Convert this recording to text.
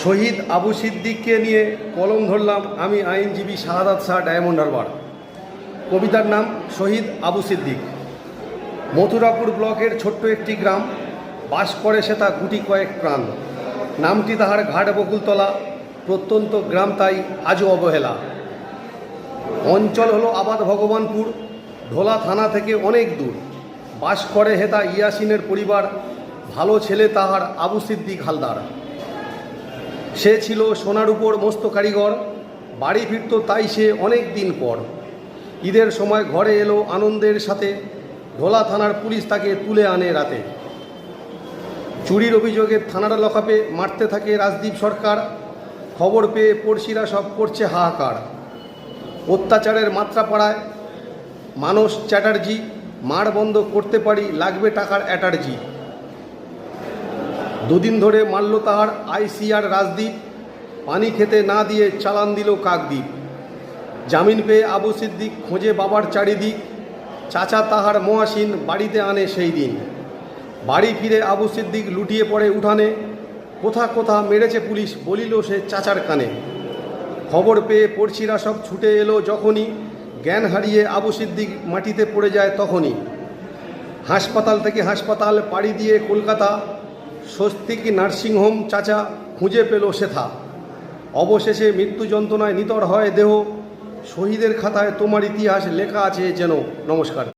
শহীদ আবু সিদ্দিককে নিয়ে কলম ধরলাম আমি আইনজীবী শাহাদাত শাহ ডায়মন্ড হারবার। কবিতার নাম শহীদ আবু সিদ্দিক। মথুরাপুর ব্লকের ছোট্ট একটি গ্রাম, বাস করে সে তা গুটি কয়েক প্রাণ। নামটি তাহার ঘাট বকুলতলা, প্রত্যন্ত গ্রাম তাই আজও অবহেলা। অঞ্চল হলো আবাদ ভগবানপুর, ঢোলা থানা থেকে অনেক দূর। বাস করে হেতা ইয়াসিনের পরিবার, ভালো ছেলে তাহার আবু সিদ্দিক হালদার। সে ছিল সোনার উপর মস্ত কারিগর, বাড়ি ফিরত তাই সে অনেক দিন পর। ঈদের সময় ঘরে এলো আনন্দের সাথে, ঢোলা থানার পুলিশ তাকে তুলে আনে রাতে। চুরির অভিযোগে থানার লকআপে মারতে থাকে রাজদীপ সরকার। খবর পেয়ে পড়শিরা সব করছে হাহাকার। অত্যাচারের মাত্রা পাড়ায় মানস চ্যাটার্জি, মার বন্ধ করতে পারি লাগবে টাকার অ্যাটার্জি। দুদিন ধরে মারল তাহার আইসিআর রাজদীপ, পানি খেতে না দিয়ে চালান দিল কাকদ্বীপ। জামিন পেয়ে আবু সিদ্দিক খোঁজে বাবার চারিদিক, চাচা তাহার মহাসিন বাড়িতে আনে সেই দিন। বাড়ি ফিরে আবু সিদ্দিক লুটিয়ে পড়ে উঠানে, কোথা কোথা মেরেছে পুলিশ বলিল সে চাচার কানে। খবর পেয়ে পড়শিরা সব ছুটে এলো যখনই, জ্ঞান হারিয়ে আবু সিদ্দিক মাটিতে পড়ে যায় তখনই। হাসপাতাল থেকে হাসপাতাল পাড়ি দিয়ে কলকাতা, স্বস্তিক নার্সিংহোম চাচা খুঁজে পেল সেথা। অবশেষে মৃত্যু যন্ত্রণায় নিতর হয় দেহ, শহীদের খাতায় তোমার ইতিহাস লেখা আছে যেন। নমস্কার।